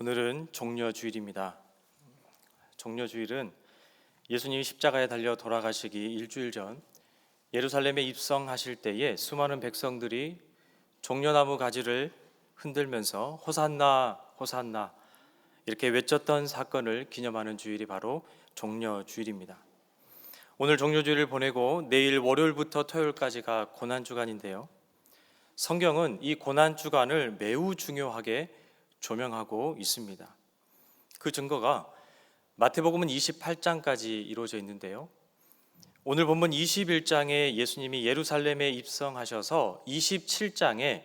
오늘은 종려주일입니다. 종려주일은 예수님이 십자가에 달려 돌아가시기 일주일 전 예루살렘에 입성하실 때에 수많은 백성들이 종려나무 가지를 흔들면서 호산나 호산나 이렇게 외쳤던 사건을 기념하는 주일이 바로 종려주일입니다. 오늘 종려주일을 보내고 내일 월요일부터 토요일까지가 고난주간인데요, 성경은 이 고난주간을 매우 중요하게 조명하고 있습니다. 그 증거가 마태복음은 28장까지 이루어져 있는데요, 오늘 본문 21장에 예수님이 예루살렘에 입성하셔서 27장에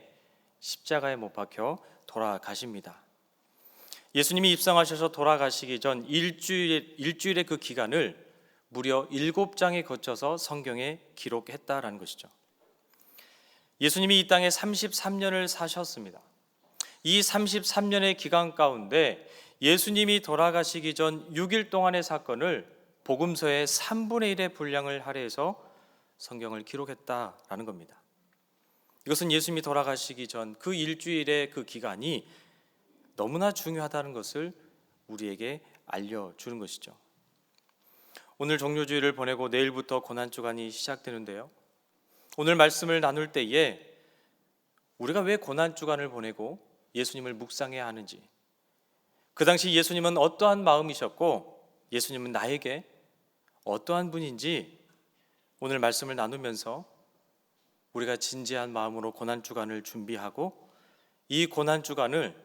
십자가에 못 박혀 돌아가십니다. 예수님이 입성하셔서 돌아가시기 전 일주일의 그 기간을 무려 7장에 거쳐서 성경에 기록했다라는 것이죠. 예수님이 이 땅에 33년을 사셨습니다. 이 33년의 기간 가운데 예수님이 돌아가시기 전 6일 동안의 사건을 복음서의 3분의 1의 분량을 할애해서 성경을 기록했다라는 겁니다. 이것은 예수님이 돌아가시기 전 그 일주일의 그 기간이 너무나 중요하다는 것을 우리에게 알려주는 것이죠. 오늘 종려주일을 보내고 내일부터 고난주간이 시작되는데요, 오늘 말씀을 나눌 때에 우리가 왜 고난주간을 보내고 예수님을 묵상해야 하는지, 그 당시 예수님은 어떠한 마음이셨고 예수님은 나에게 어떠한 분인지 오늘 말씀을 나누면서 우리가 진지한 마음으로 고난주간을 준비하고 이 고난주간에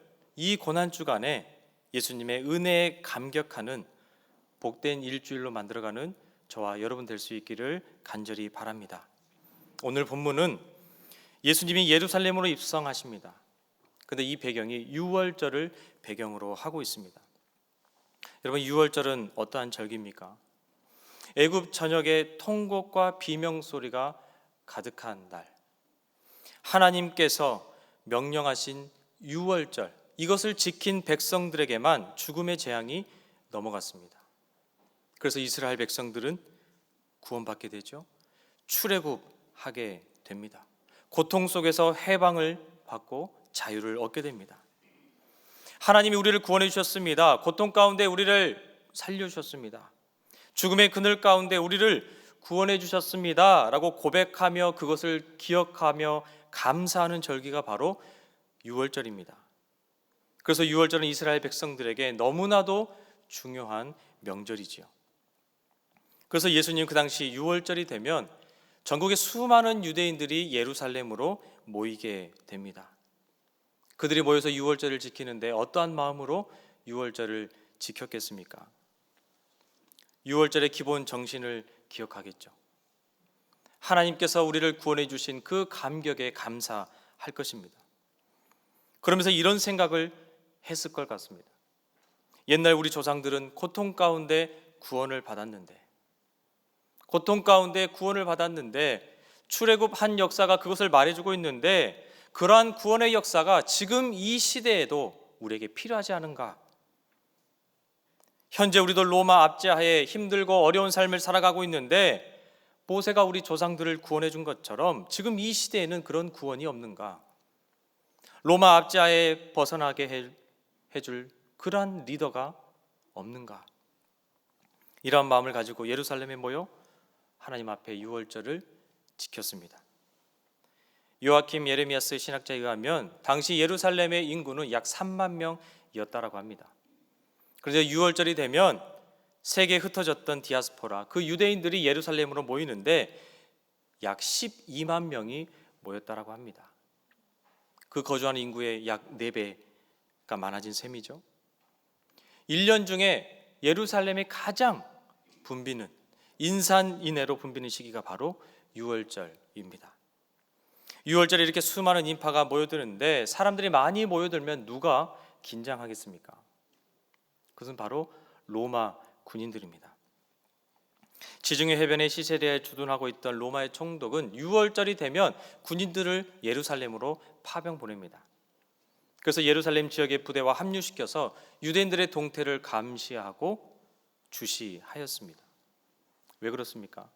예수님의 은혜에 감격하는 복된 일주일로 만들어가는 저와 여러분 될 수 있기를 간절히 바랍니다. 오늘 본문은 예수님이 예루살렘으로 입성하십니다. 그런데 이 배경이 유월절을 배경으로 하고 있습니다. 여러분, 유월절은 어떠한 절기입니까? 애굽 전역에 통곡과 비명소리가 가득한 날, 하나님께서 명령하신 유월절, 이것을 지킨 백성들에게만 죽음의 재앙이 넘어갔습니다. 그래서 이스라엘 백성들은 구원받게 되죠. 출애굽하게 됩니다. 고통 속에서 해방을 받고 자유를 얻게 됩니다. 하나님이 우리를 구원해 주셨습니다. 고통 가운데 우리를 살려주셨습니다. 죽음의 그늘 가운데 우리를 구원해 주셨습니다 라고 고백하며 그것을 기억하며 감사하는 절기가 바로 유월절입니다. 그래서 유월절은 이스라엘 백성들에게 너무나도 중요한 명절이지요. 그래서 예수님 그 당시 유월절이 되면 전국의 수많은 유대인들이 예루살렘으로 모이게 됩니다. 그들이 모여서 유월절을 지키는데 어떠한 마음으로 유월절을 지켰겠습니까? 유월절의 기본 정신을 기억하겠죠. 하나님께서 우리를 구원해 주신 그 감격에 감사할 것입니다. 그러면서 이런 생각을 했을 것 같습니다. 옛날 우리 조상들은 고통 가운데 구원을 받았는데 출애굽한 역사가 그것을 말해주고 있는데, 그러한 구원의 역사가 지금 이 시대에도 우리에게 필요하지 않은가? 현재 우리도 로마 압제하에 힘들고 어려운 삶을 살아가고 있는데 모세가 우리 조상들을 구원해 준 것처럼 지금 이 시대에는 그런 구원이 없는가? 로마 압제하에 벗어나게 해줄 그러한 리더가 없는가? 이러한 마음을 가지고 예루살렘에 모여 하나님 앞에 유월절을 지켰습니다. 요아킴 예레미야스 신학자에 의하면 당시 예루살렘의 인구는 약 3만 명이었다라고 합니다. 그래서 유월절이 되면 세계에 흩어졌던 디아스포라, 그 유대인들이 예루살렘으로 모이는데 약 12만 명이 모였다라고 합니다. 그 거주하는 인구의 약 4배가 많아진 셈이죠. 1년 중에 예루살렘이 가장 붐비는, 인산인해로 붐비는 시기가 바로 유월절입니다. 유월절에 이렇게 수많은 인파가 모여드는데 사람들이 많이 모여들면 누가 긴장하겠습니까? 그것은 바로 로마 군인들입니다. 지중해 해변의 시세리아에 주둔하고 있던 로마의 총독은 유월절이 되면 군인들을 예루살렘으로 파병 보냅니다. 그래서 예루살렘 지역의 부대와 합류시켜서 유대인들의 동태를 감시하고 주시하였습니다. 왜 그렇습니까?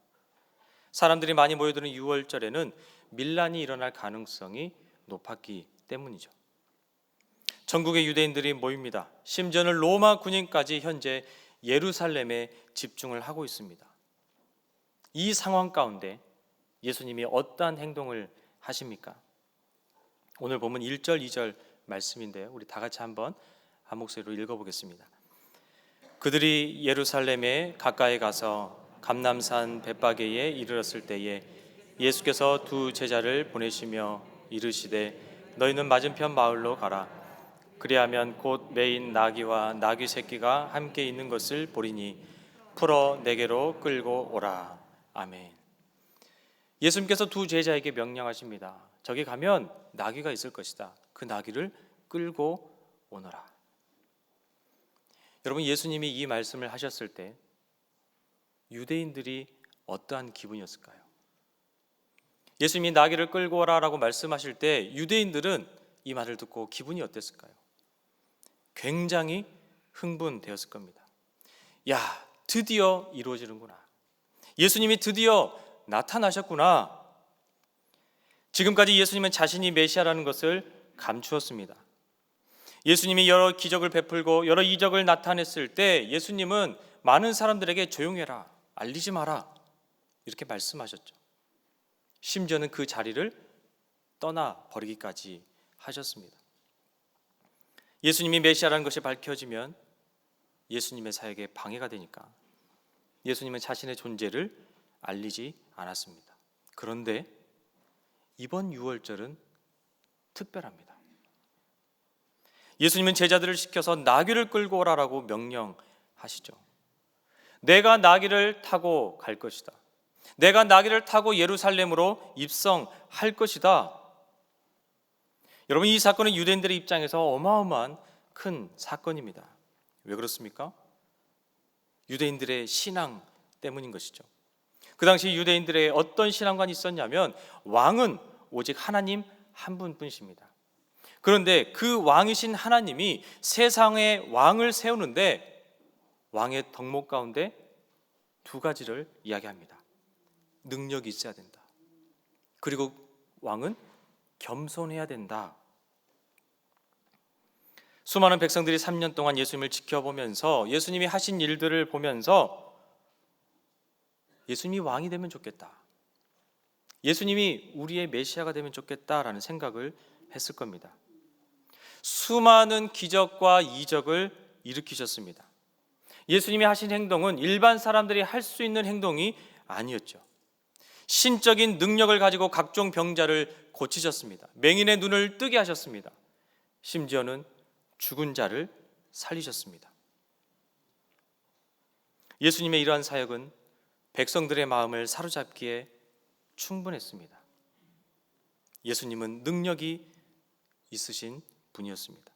사람들이 많이 모여드는 유월절에는 밀란이 일어날 가능성이 높았기 때문이죠. 전국의 유대인들이 모입니다. 심지어는 로마 군인까지 현재 예루살렘에 집중을 하고 있습니다. 이 상황 가운데 예수님이 어떠한 행동을 하십니까? 오늘 보면 1절, 2절 말씀인데요. 우리 다 같이 한번 한 목소리로 읽어보겠습니다. 그들이 예루살렘에 가까이 가서 감람산 벳바게에 이르렀을 때에 예수께서 두 제자를 보내시며 이르시되 너희는 맞은편 마을로 가라. 그리하면 곧 매인 나귀와 나귀 새끼가 함께 있는 것을 보리니 풀어 내게로 끌고 오라. 아멘. 예수님께서 두 제자에게 명령하십니다. 저기 가면 나귀가 있을 것이다. 그 나귀를 끌고 오너라. 여러분, 예수님이 이 말씀을 하셨을 때 유대인들이 어떠한 기분이었을까요? 예수님이 나귀를 끌고 오라라고 말씀하실 때 유대인들은 이 말을 듣고 기분이 어땠을까요? 굉장히 흥분되었을 겁니다. 야, 드디어 이루어지는구나. 예수님이 드디어 나타나셨구나. 지금까지 예수님은 자신이 메시아라는 것을 감추었습니다. 예수님이 여러 기적을 베풀고 여러 이적을 나타냈을 때 예수님은 많은 사람들에게 조용해라, 알리지 마라 이렇게 말씀하셨죠. 심지어는 그 자리를 떠나버리기까지 하셨습니다. 예수님이 메시아라는 것이 밝혀지면 예수님의 사역에 방해가 되니까 예수님은 자신의 존재를 알리지 않았습니다. 그런데 이번 유월절은 특별합니다. 예수님은 제자들을 시켜서 나귀를 끌고 오라라고 명령하시죠. 내가 나귀를 타고 갈 것이다. 내가 나귀를 타고 예루살렘으로 입성할 것이다. 여러분, 이 사건은 유대인들의 입장에서 어마어마한 큰 사건입니다. 왜 그렇습니까? 유대인들의 신앙 때문인 것이죠. 그 당시 유대인들의 어떤 신앙관이 있었냐면 왕은 오직 하나님 한 분뿐이십니다. 그런데 그 왕이신 하나님이 세상에 왕을 세우는데 왕의 덕목 가운데 두 가지를 이야기합니다. 능력이 있어야 된다. 그리고 왕은 겸손해야 된다. 수많은 백성들이 3년 동안 예수님을 지켜보면서 예수님이 하신 일들을 보면서 예수님이 왕이 되면 좋겠다. 예수님이 우리의 메시아가 되면 좋겠다라는 생각을 했을 겁니다. 수많은 기적과 이적을 일으키셨습니다. 예수님이 하신 행동은 일반 사람들이 할 수 있는 행동이 아니었죠. 신적인 능력을 가지고 각종 병자를 고치셨습니다. 맹인의 눈을 뜨게 하셨습니다. 심지어는 죽은 자를 살리셨습니다. 예수님의 이러한 사역은 백성들의 마음을 사로잡기에 충분했습니다. 예수님은 능력이 있으신 분이었습니다.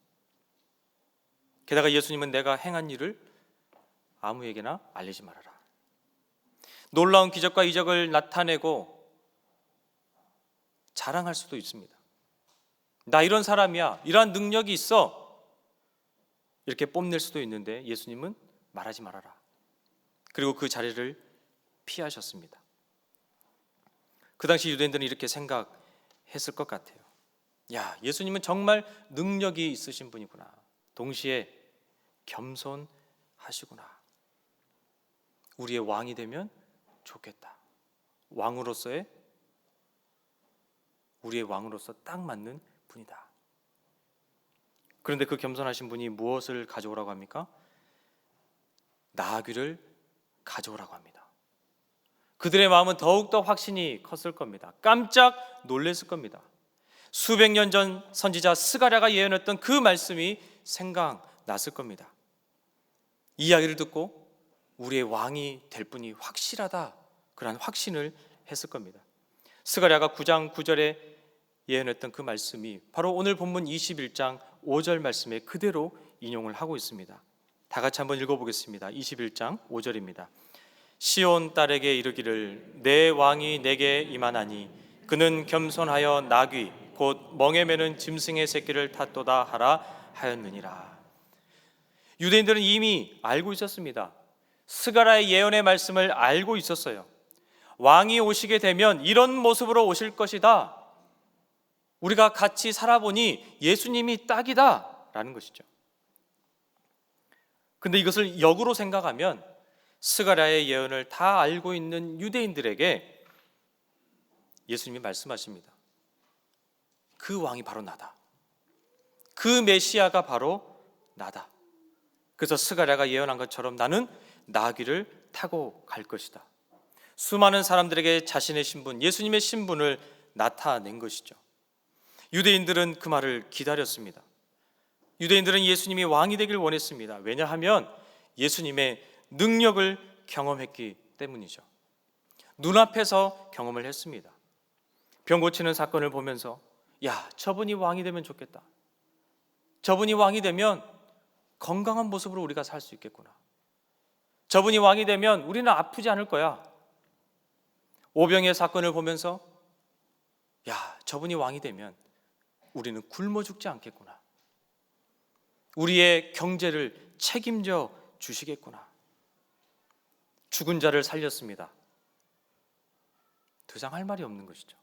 게다가 예수님은 내가 행한 일을 아무에게나 알리지 말아라. 놀라운 기적과 이적을 나타내고 자랑할 수도 있습니다. 나 이런 사람이야, 이러한 능력이 있어, 이렇게 뽐낼 수도 있는데 예수님은 말하지 말아라. 그리고 그 자리를 피하셨습니다. 그 당시 유대인들은 이렇게 생각했을 것 같아요. 야, 예수님은 정말 능력이 있으신 분이구나. 동시에 겸손하시구나. 우리의 왕이 되면 좋겠다. 우리의 왕으로서 딱 맞는 분이다. 그런데 그 겸손하신 분이 무엇을 가져오라고 합니까? 나귀를 가져오라고 합니다. 그들의 마음은 더욱더 확신이 컸을 겁니다. 깜짝 놀랐을 겁니다. 수백 년 전 선지자 스가랴가 예언했던 그 말씀이 생각났을 겁니다. 이 이야기를 듣고 우리의 왕이 될 분이 확실하다, 그런 확신을 했을 겁니다. 스가랴가 9장 9절에 예언했던 그 말씀이 바로 오늘 본문 21장 5절 말씀에 그대로 인용을 하고 있습니다. 다 같이 한번 읽어보겠습니다. 21장 5절입니다. 시온 딸에게 이르기를 내 왕이 내게 임하나니 그는 겸손하여 나귀 곧 멍에 매는 짐승의 새끼를 탔도다 하라 하였느니라. 유대인들은 이미 알고 있었습니다. 스가랴의 예언의 말씀을 알고 있었어요. 왕이 오시게 되면 이런 모습으로 오실 것이다. 우리가 같이 살아보니 예수님이 딱이다 라는 것이죠. 근데 이것을 역으로 생각하면 스가랴의 예언을 다 알고 있는 유대인들에게 예수님이 말씀하십니다. 그 왕이 바로 나다. 그 메시아가 바로 나다. 그래서 스가랴가 예언한 것처럼 나는 나귀를 타고 갈 것이다. 수많은 사람들에게 자신의 신분, 예수님의 신분을 나타낸 것이죠. 유대인들은 그 말을 기다렸습니다. 유대인들은 예수님이 왕이 되길 원했습니다. 왜냐하면 예수님의 능력을 경험했기 때문이죠. 눈앞에서 경험을 했습니다. 병 고치는 사건을 보면서 야, 저분이 왕이 되면 좋겠다. 저분이 왕이 되면 건강한 모습으로 우리가 살 수 있겠구나. 저분이 왕이 되면 우리는 아프지 않을 거야. 오병의 사건을 보면서 야, 저분이 왕이 되면 우리는 굶어 죽지 않겠구나. 우리의 경제를 책임져 주시겠구나. 죽은 자를 살렸습니다. 더 이상 할 말이 없는 것이죠.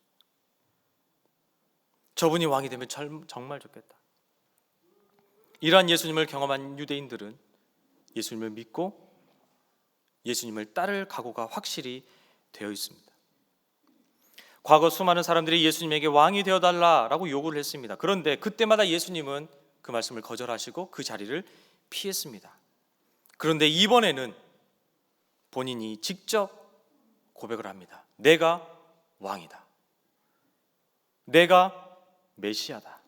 저분이 왕이 되면 정말 좋겠다. 이러한 예수님을 경험한 유대인들은 예수님을 믿고 예수님을 따를 각오가 확실히 되어 있습니다. 과거 수많은 사람들이 예수님에게 왕이 되어달라라고 요구를 했습니다. 그런데 그때마다 예수님은 그 말씀을 거절하시고 그 자리를 피했습니다. 그런데 이번에는 본인이 직접 고백을 합니다. 내가 왕이다. 내가 메시아다.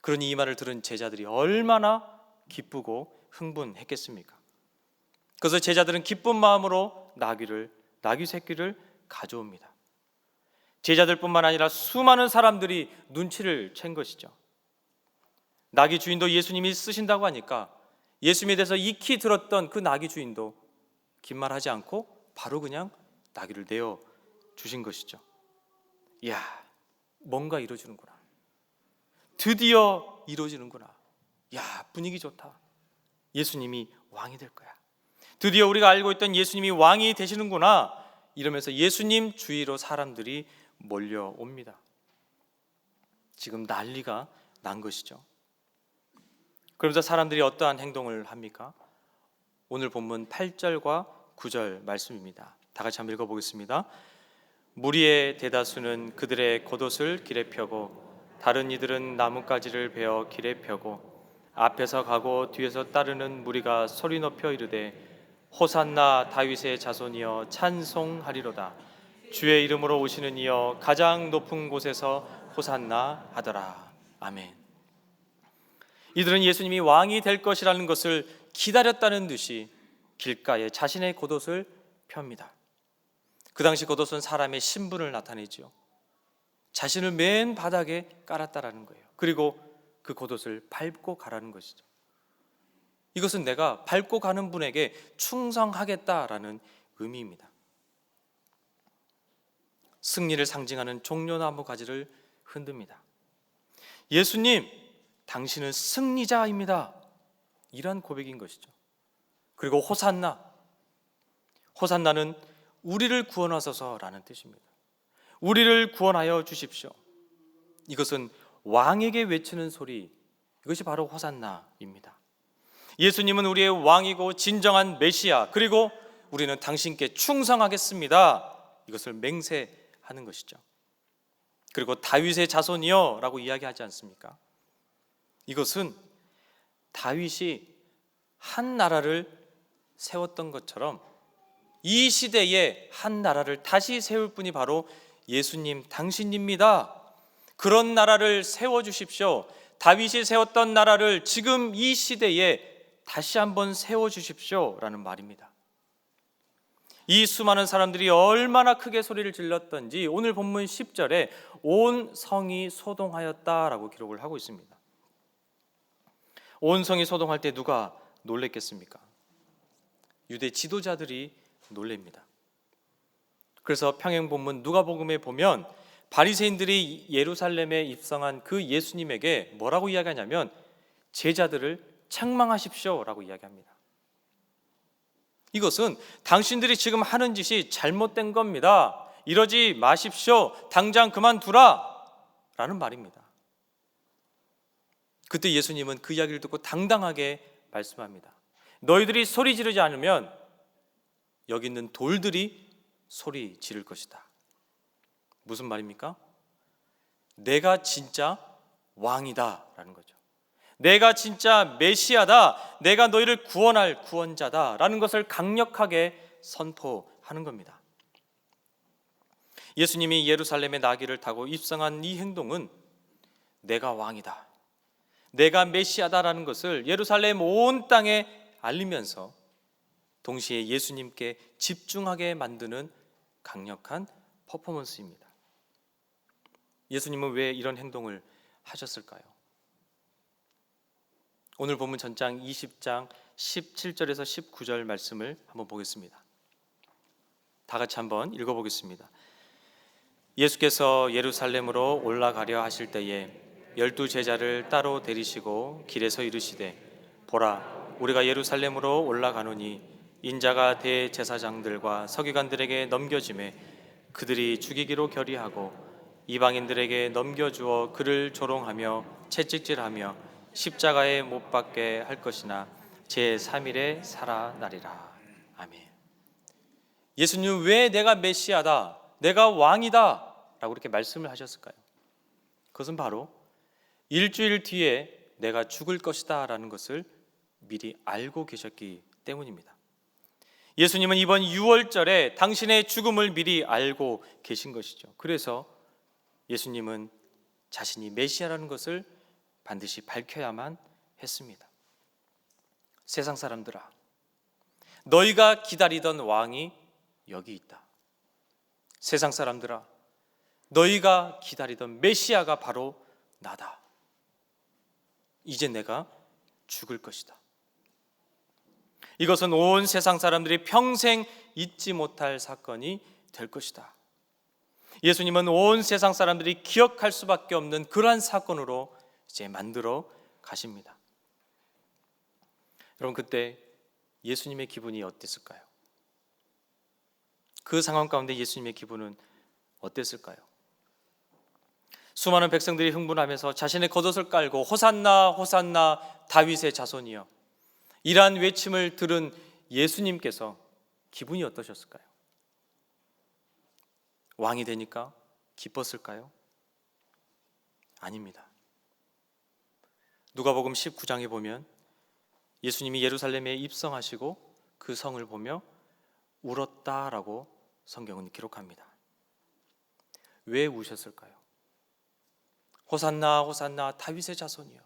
그러니 이 말을 들은 제자들이 얼마나 기쁘고 흥분했겠습니까? 그래서 제자들은 기쁜 마음으로 나귀 새끼를 가져옵니다. 제자들뿐만 아니라 수많은 사람들이 눈치를 챈 것이죠. 나귀 주인도 예수님이 쓰신다고 하니까 예수님에 대해서 익히 들었던 그 나귀 주인도 긴 말하지 않고 바로 그냥 나귀를 내어 주신 것이죠. 이야, 뭔가 이루어지는구나. 드디어 이루어지는구나. 야, 분위기 좋다. 예수님이 왕이 될 거야. 드디어 우리가 알고 있던 예수님이 왕이 되시는구나. 이러면서 예수님 주위로 사람들이 몰려옵니다. 지금 난리가 난 것이죠. 그러면서 사람들이 어떠한 행동을 합니까? 오늘 본문 8절과 9절 말씀입니다. 다 같이 한번 읽어보겠습니다. 무리의 대다수는 그들의 겉옷을 길에 펴고 다른 이들은 나뭇가지를 베어 길에 펴고 앞에서 가고 뒤에서 따르는 무리가 소리 높여 이르되 호산나 다윗의 자손이여 찬송하리로다. 주의 이름으로 오시는 이여 가장 높은 곳에서 호산나 하더라. 아멘. 이들은 예수님이 왕이 될 것이라는 것을 기다렸다는 듯이 길가에 자신의 겉옷을 펴니다. 그 당시 겉옷은 사람의 신분을 나타내지요. 자신을 맨 바닥에 깔았다라는 거예요. 그리고 그 겉옷을 밟고 가라는 것이죠. 이것은 내가 밟고 가는 분에게 충성하겠다라는 의미입니다. 승리를 상징하는 종려나무 가지를 흔듭니다. 예수님, 당신은 승리자입니다. 이런 고백인 것이죠. 그리고 호산나는 우리를 구원하소서라는 뜻입니다. 우리를 구원하여 주십시오. 이것은 왕에게 외치는 소리, 이것이 바로 호산나입니다. 예수님은 우리의 왕이고 진정한 메시아, 그리고 우리는 당신께 충성하겠습니다. 이것을 맹세하는 것이죠. 그리고 다윗의 자손이여 라고 이야기하지 않습니까? 이것은 다윗이 한 나라를 세웠던 것처럼 이 시대에 한 나라를 다시 세울 분이 바로 예수님 당신입니다. 그런 나라를 세워주십시오. 다윗이 세웠던 나라를 지금 이 시대에 다시 한번 세워주십시오 라는 말입니다. 이 수많은 사람들이 얼마나 크게 소리를 질렀던지 오늘 본문 10절에 온 성이 소동하였다라고 기록을 하고 있습니다. 온 성이 소동할 때 누가 놀랬겠습니까? 유대 지도자들이 놀랍니다. 그래서 평행 본문 누가복음에 보면 바리새인들이 예루살렘에 입성한 그 예수님에게 뭐라고 이야기하냐면 제자들을 책망하십시오라고 이야기합니다. 이것은 당신들이 지금 하는 짓이 잘못된 겁니다. 이러지 마십시오. 당장 그만두라 라는 말입니다. 그때 예수님은 그 이야기를 듣고 당당하게 말씀합니다. 너희들이 소리 지르지 않으면 여기 있는 돌들이 소리 지를 것이다. 무슨 말입니까? 내가 진짜 왕이다 라는 거죠. 내가 진짜 메시아다, 내가 너희를 구원할 구원자다 라는 것을 강력하게 선포하는 겁니다. 예수님이 예루살렘의 나귀를 타고 입성한 이 행동은 내가 왕이다, 내가 메시아다라는 것을 예루살렘 온 땅에 알리면서 동시에 예수님께 집중하게 만드는 강력한 퍼포먼스입니다. 예수님은 왜 이런 행동을 하셨을까요? 오늘 본문 전장 20장 17절에서 19절 말씀을 한번 보겠습니다. 다 같이 한번 읽어보겠습니다. 예수께서 예루살렘으로 올라가려 하실 때에 12 제자를 따로 데리시고 길에서 이르시되 보라, 우리가 예루살렘으로 올라가노니 인자가 대제사장들과 서기관들에게 넘겨지매 그들이 죽이기로 결의하고 이방인들에게 넘겨주어 그를 조롱하며 채찍질하며 십자가에 못 박게 할 것이나 제3일에 살아나리라. 아멘. 예수님은 왜 내가 메시아다, 내가 왕이다 라고 이렇게 말씀을 하셨을까요? 그것은 바로 일주일 뒤에 내가 죽을 것이다 라는 것을 미리 알고 계셨기 때문입니다. 예수님은 이번 6월절에 당신의 죽음을 미리 알고 계신 것이죠. 그래서 예수님은 자신이 메시아라는 것을 반드시 밝혀야만 했습니다. 세상 사람들아, 너희가 기다리던 왕이 여기 있다. 세상 사람들아, 너희가 기다리던 메시아가 바로 나다. 이제 내가 죽을 것이다. 이것은 온 세상 사람들이 평생 잊지 못할 사건이 될 것이다. 예수님은 온 세상 사람들이 기억할 수밖에 없는 그러한 사건으로 이제 만들어 가십니다. 여러분, 그때 예수님의 기분이 어땠을까요? 그 상황 가운데 예수님의 기분은 어땠을까요? 수많은 백성들이 흥분하면서 자신의 겉옷을 깔고 호산나 호산나 다윗의 자손이여, 이러한 외침을 들은 예수님께서 기분이 어떠셨을까요? 왕이 되니까 기뻤을까요? 아닙니다. 누가복음 19장에 보면 예수님이 예루살렘에 입성하시고 그 성을 보며 울었다라고 성경은 기록합니다. 왜 우셨을까요? 호산나 호산나 다윗의 자손이여,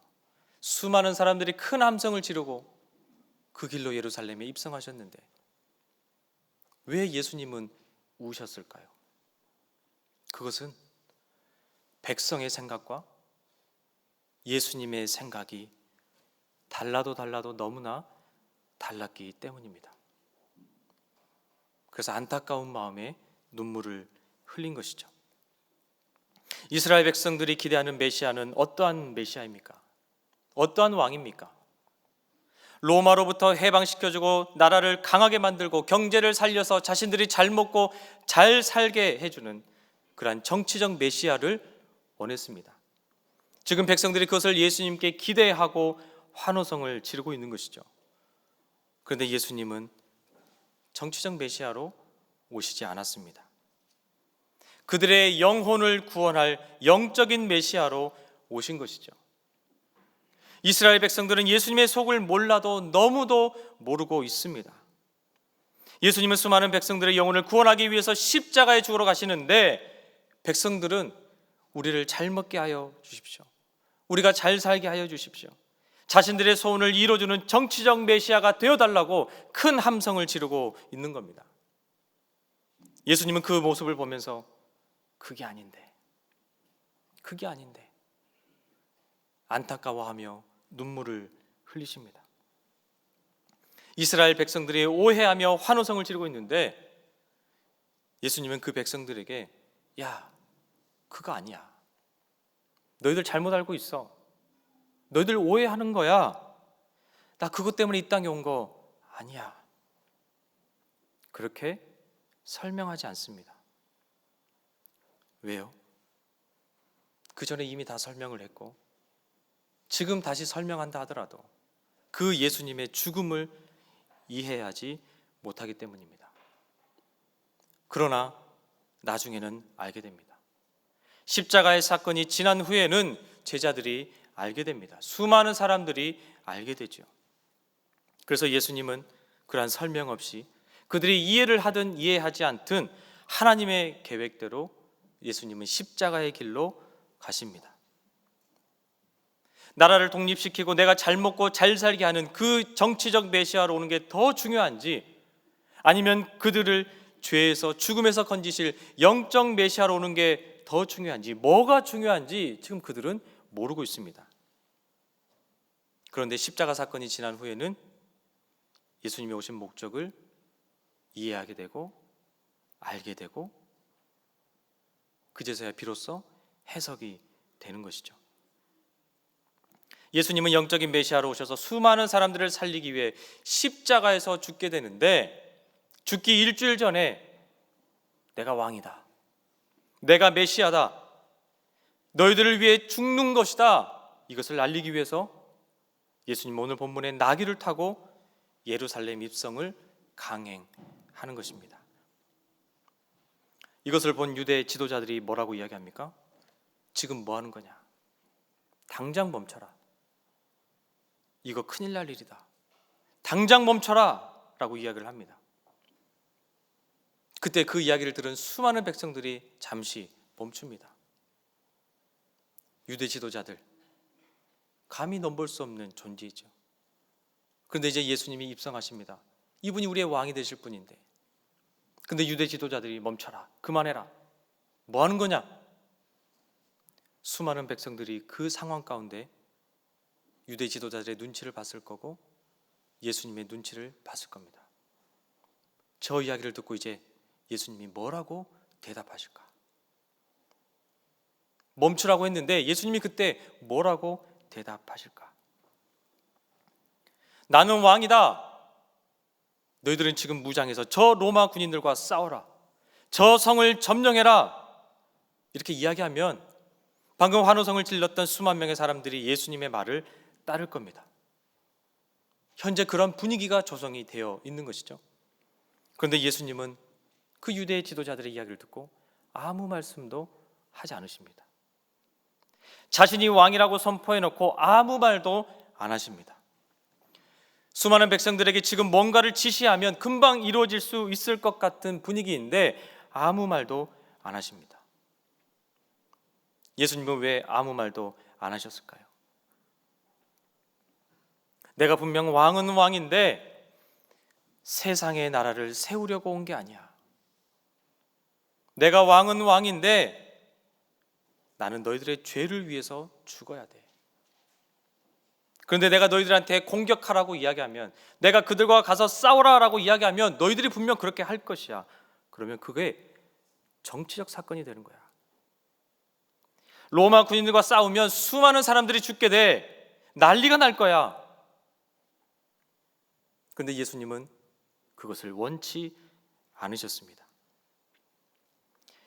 수많은 사람들이 큰 함성을 지르고 그 길로 예루살렘에 입성하셨는데 왜 예수님은 우셨을까요? 그것은 백성의 생각과 예수님의 생각이 달라도 너무나 달랐기 때문입니다. 그래서 안타까운 마음에 눈물을 흘린 것이죠. 이스라엘 백성들이 기대하는 메시아는 어떠한 메시아입니까? 어떠한 왕입니까? 로마로부터 해방시켜주고 나라를 강하게 만들고 경제를 살려서 자신들이 잘 먹고 잘 살게 해주는 그러한 정치적 메시아를 원했습니다. 지금 백성들이 그것을 예수님께 기대하고 환호성을 지르고 있는 것이죠. 그런데 예수님은 정치적 메시아로 오시지 않았습니다. 그들의 영혼을 구원할 영적인 메시아로 오신 것이죠. 이스라엘 백성들은 예수님의 속을 몰라도 너무도 모르고 있습니다. 예수님은 수많은 백성들의 영혼을 구원하기 위해서 십자가에 죽으러 가시는데 백성들은 우리를 잘 먹게 하여 주십시오, 우리가 잘 살게 하여 주십시오, 자신들의 소원을 이루어주는 정치적 메시아가 되어달라고 큰 함성을 지르고 있는 겁니다. 예수님은 그 모습을 보면서 그게 아닌데 안타까워하며 눈물을 흘리십니다. 이스라엘 백성들이 오해하며 환호성을 지르고 있는데 예수님은 그 백성들에게 야, 그거 아니야, 너희들 잘못 알고 있어, 너희들 오해하는 거야, 나 그것 때문에 이 땅에 온 거 아니야, 그렇게 설명하지 않습니다. 왜요? 그 전에 이미 다 설명을 했고 지금 다시 설명한다 하더라도 그 예수님의 죽음을 이해하지 못하기 때문입니다. 그러나 나중에는 알게 됩니다. 십자가의 사건이 지난 후에는 제자들이 알게 됩니다. 수많은 사람들이 알게 되죠. 그래서 예수님은 그러한 설명 없이 그들이 이해를 하든 이해하지 않든 하나님의 계획대로 예수님은 십자가의 길로 가십니다. 나라를 독립시키고 내가 잘 먹고 잘 살게 하는 그 정치적 메시아로 오는 게 더 중요한지, 아니면 그들을 죄에서 죽음에서 건지실 영적 메시아로 오는 게 더 중요한지, 뭐가 중요한지 지금 그들은 모르고 있습니다. 그런데 십자가 사건이 지난 후에는 예수님이 오신 목적을 이해하게 되고 알게 되고 그제서야 비로소 해석이 되는 것이죠. 예수님은 영적인 메시아로 오셔서 수많은 사람들을 살리기 위해 십자가에서 죽게 되는데, 죽기 일주일 전에 내가 왕이다, 내가 메시아다, 너희들을 위해 죽는 것이다, 이것을 알리기 위해서 예수님 오늘 본문에 나귀를 타고 예루살렘 입성을 강행하는 것입니다. 이것을 본 유대 지도자들이 뭐라고 이야기합니까? 지금 뭐 하는 거냐? 당장 멈춰라. 이거 큰일 날 일이다. 당장 멈춰라 라고 이야기를 합니다. 그때 그 이야기를 들은 수많은 백성들이 잠시 멈춥니다. 유대 지도자들, 감히 넘볼 수 없는 존재이죠. 그런데 이제 예수님이 입성하십니다. 이분이 우리의 왕이 되실 분인데, 근데 유대 지도자들이 멈춰라, 그만해라, 뭐 하는 거냐? 수많은 백성들이 그 상황 가운데 유대 지도자들의 눈치를 봤을 거고 예수님의 눈치를 봤을 겁니다. 저 이야기를 듣고 이제 예수님이 뭐라고 대답하실까? 멈추라고 했는데 예수님이 그때 뭐라고 대답하실까? 나는 왕이다. 너희들은 지금 무장해서 저 로마 군인들과 싸워라. 저 성을 점령해라. 이렇게 이야기하면 방금 환호성을 질렀던 수만 명의 사람들이 예수님의 말을 따를 겁니다. 현재 그런 분위기가 조성이 되어 있는 것이죠. 그런데 예수님은 그 유대 지도자들의 이야기를 듣고 아무 말씀도 하지 않으십니다. 자신이 왕이라고 선포해놓고 아무 말도 안 하십니다. 수많은 백성들에게 지금 뭔가를 지시하면 금방 이루어질 수 있을 것 같은 분위기인데 아무 말도 안 하십니다. 예수님은 왜 아무 말도 안 하셨을까요? 내가 분명 왕은 왕인데 세상의 나라를 세우려고 온 게 아니야. 내가 왕은 왕인데 나는 너희들의 죄를 위해서 죽어야 돼. 그런데 내가 너희들한테 공격하라고 이야기하면, 내가 그들과 가서 싸우라라고 이야기하면 너희들이 분명 그렇게 할 것이야. 그러면 그게 정치적 사건이 되는 거야. 로마 군인들과 싸우면 수많은 사람들이 죽게 돼. 난리가 날 거야. 그런데 예수님은 그것을 원치 않으셨습니다.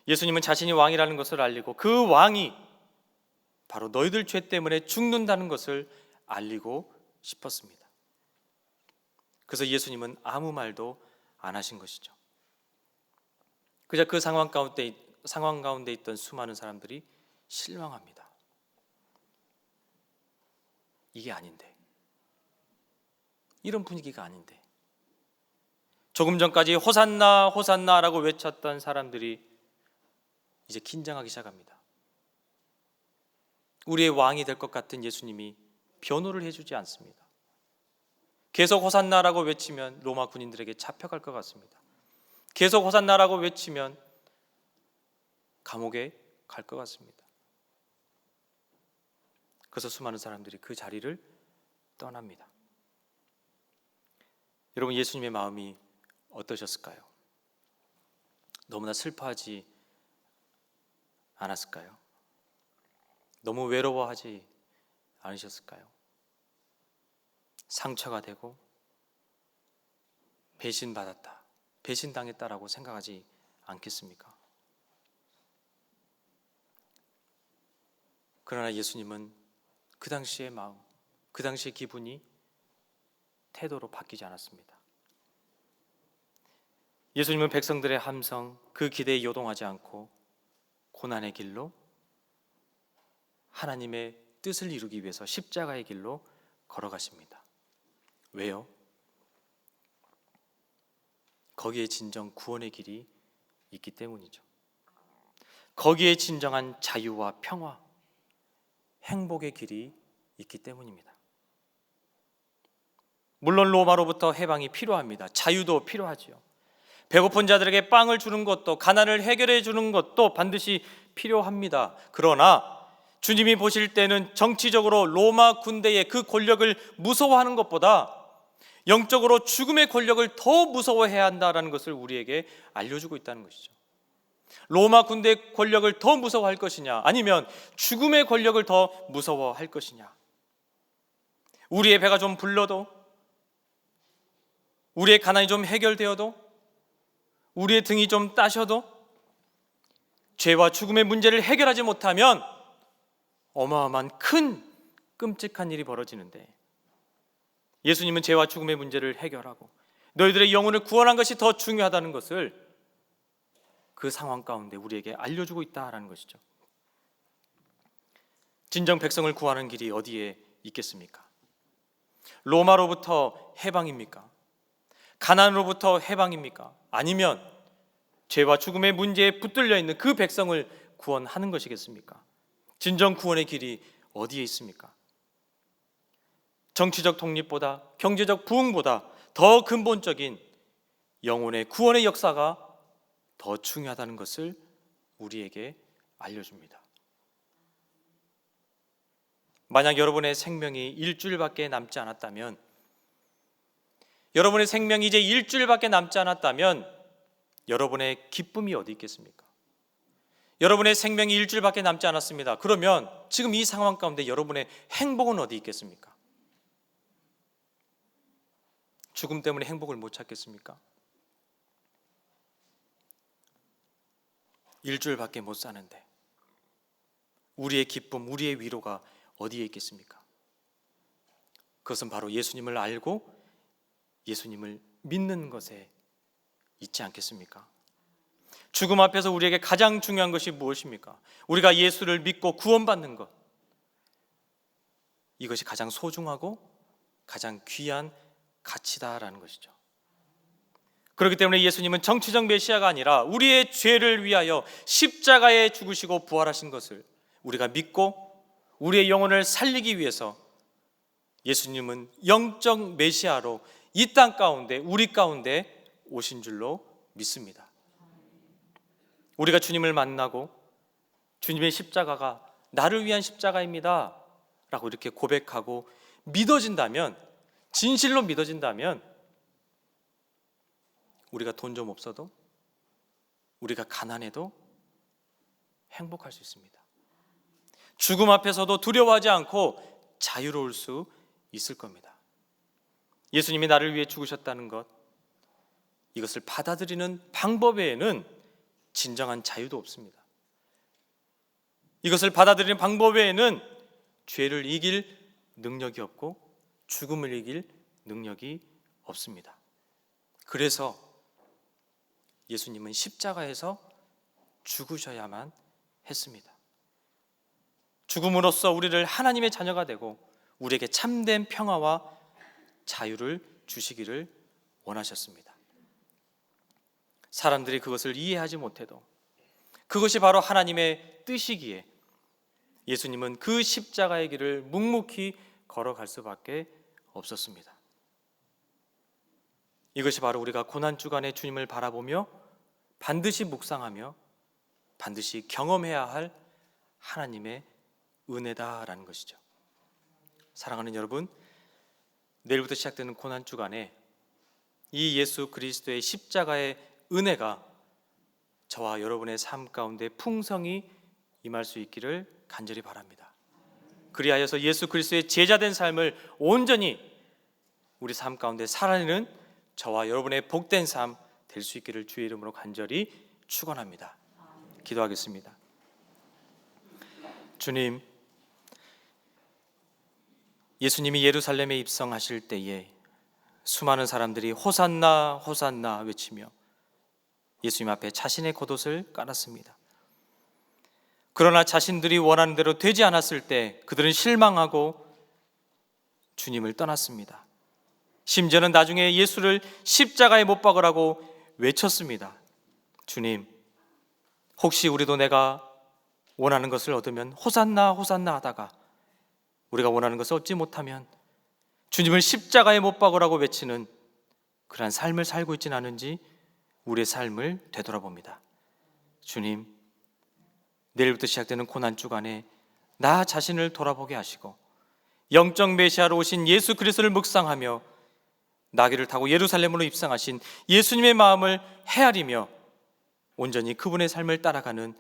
예수님은 자신이 왕이라는 것을 알리고 그 왕이 바로 너희들 죄 때문에 죽는다는 것을 알리고 싶었습니다. 그래서 예수님은 아무 말도 안 하신 것이죠. 그저 그 상황 가운데 있던 수많은 사람들이 실망합니다. 이게 아닌데, 이런 분위기가 아닌데. 조금 전까지 호산나 호산나라고 외쳤던 사람들이 이제 긴장하기 시작합니다. 우리의 왕이 될 것 같은 예수님이 변호를 해주지 않습니다. 계속 호산나라고 외치면 로마 군인들에게 잡혀갈 것 같습니다. 계속 호산나라고 외치면 감옥에 갈 것 같습니다. 그래서 수많은 사람들이 그 자리를 떠납니다. 여러분, 예수님의 마음이 어떠셨을까요? 너무나 슬퍼하지 않았을까요? 너무 외로워하지 않으셨을까요? 상처가 되고 배신받았다, 배신당했다라고 생각하지 않겠습니까? 그러나 예수님은 그 당시의 마음, 그 당시의 기분이 태도로 바뀌지 않았습니다. 예수님은 백성들의 함성, 그 기대에 요동하지 않고 고난의 길로, 하나님의 뜻을 이루기 위해서 십자가의 길로 걸어가십니다. 왜요? 거기에 진정 구원의 길이 있기 때문이죠. 거기에 진정한 자유와 평화, 행복의 길이 있기 때문입니다. 물론 로마로부터 해방이 필요합니다. 자유도 필요하지요. 배고픈 자들에게 빵을 주는 것도, 가난을 해결해 주는 것도 반드시 필요합니다. 그러나 주님이 보실 때는 정치적으로 로마 군대의 그 권력을 무서워하는 것보다 영적으로 죽음의 권력을 더 무서워해야 한다는 것을 우리에게 알려주고 있다는 것이죠. 로마 군대의 권력을 더 무서워할 것이냐, 아니면 죽음의 권력을 더 무서워할 것이냐. 우리의 배가 좀 불러도, 우리의 가난이 좀 해결되어도, 우리의 등이 좀 따셔도 죄와 죽음의 문제를 해결하지 못하면 어마어마한 큰 끔찍한 일이 벌어지는데, 예수님은 죄와 죽음의 문제를 해결하고 너희들의 영혼을 구원한 것이 더 중요하다는 것을 그 상황 가운데 우리에게 알려주고 있다라는 것이죠. 진정 백성을 구하는 길이 어디에 있겠습니까? 로마로부터 해방입니까? 가난으로부터 해방입니까? 아니면 죄와 죽음의 문제에 붙들려 있는 그 백성을 구원하는 것이겠습니까? 진정 구원의 길이 어디에 있습니까? 정치적 독립보다, 경제적 부흥보다 더 근본적인 영혼의 구원의 역사가 더 중요하다는 것을 우리에게 알려줍니다. 만약 여러분의 생명이 일주일밖에 남지 않았다면, 여러분의 생명이 이제 일주일밖에 남지 않았다면 여러분의 기쁨이 어디 있겠습니까? 여러분의 생명이 일주일밖에 남지 않았습니다. 그러면 지금 이 상황 가운데 여러분의 행복은 어디 있겠습니까? 죽음 때문에 행복을 못 찾겠습니까? 일주일밖에 못 사는데 우리의 기쁨, 우리의 위로가 어디에 있겠습니까? 그것은 바로 예수님을 알고 예수님을 믿는 것에 있지 않겠습니까? 죽음 앞에서 우리에게 가장 중요한 것이 무엇입니까? 우리가 예수를 믿고 구원받는 것, 이것이 가장 소중하고 가장 귀한 가치다라는 것이죠. 그렇기 때문에 예수님은 정치적 메시아가 아니라 우리의 죄를 위하여 십자가에 죽으시고 부활하신 것을 우리가 믿고 우리의 영혼을 살리기 위해서 예수님은 영적 메시아로 이 땅 가운데, 우리 가운데 오신 줄로 믿습니다. 우리가 주님을 만나고 주님의 십자가가 나를 위한 십자가입니다 라고 이렇게 고백하고 믿어진다면, 진실로 믿어진다면 우리가 돈 좀 없어도, 우리가 가난해도 행복할 수 있습니다. 죽음 앞에서도 두려워하지 않고 자유로울 수 있을 겁니다. 예수님이 나를 위해 죽으셨다는 것, 이것을 받아들이는 방법 외에는 진정한 자유도 없습니다. 이것을 받아들이는 방법 외에는 죄를 이길 능력이 없고 죽음을 이길 능력이 없습니다. 그래서 예수님은 십자가에서 죽으셔야만 했습니다. 죽음으로써 우리를 하나님의 자녀가 되고 우리에게 참된 평화와 자유를 주시기를 원하셨습니다. 사람들이 그것을 이해하지 못해도 그것이 바로 하나님의 뜻이기에 예수님은 그 십자가의 길을 묵묵히 걸어갈 수밖에 없었습니다. 이것이 바로 우리가 고난주간에 주님을 바라보며 반드시 묵상하며 반드시 경험해야 할 하나님의 은혜다라는 것이죠. 사랑하는 여러분, 내일부터 시작되는 고난주간에 이 예수 그리스도의 십자가의 은혜가 저와 여러분의 삶 가운데 풍성히 임할 수 있기를 간절히 바랍니다. 그리하여서 예수 그리스도의 제자된 삶을 온전히 우리 삶 가운데 살아내는 저와 여러분의 복된 삶 될 수 있기를 주의 이름으로 간절히 축원합니다. 기도하겠습니다. 주님, 예수님이 예루살렘에 입성하실 때에 수많은 사람들이 호산나 호산나 외치며 예수님 앞에 자신의 겉옷을 깔았습니다. 그러나 자신들이 원하는 대로 되지 않았을 때 그들은 실망하고 주님을 떠났습니다. 심지어는 나중에 예수를 십자가에 못 박으라고 외쳤습니다. 주님, 혹시 우리도 내가 원하는 것을 얻으면 호산나 호산나 하다가 우리가 원하는 것을 얻지 못하면 주님을 십자가에 못 박으라고 외치는 그러한 삶을 살고 있지는 않은지 우리의 삶을 되돌아봅니다. 주님, 내일부터 시작되는 고난 주간에 나 자신을 돌아보게 하시고 영적 메시아로 오신 예수 그리스도를 묵상하며 나귀를 타고 예루살렘으로 입성하신 예수님의 마음을 헤아리며 온전히 그분의 삶을 따라가는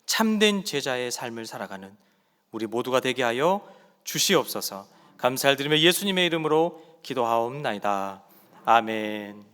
참된 제자의 삶을 살아가는 우리 모두가 되게 하여 주시옵소서. 감사를 드리며 예수님의 이름으로 기도하옵나이다. 아멘.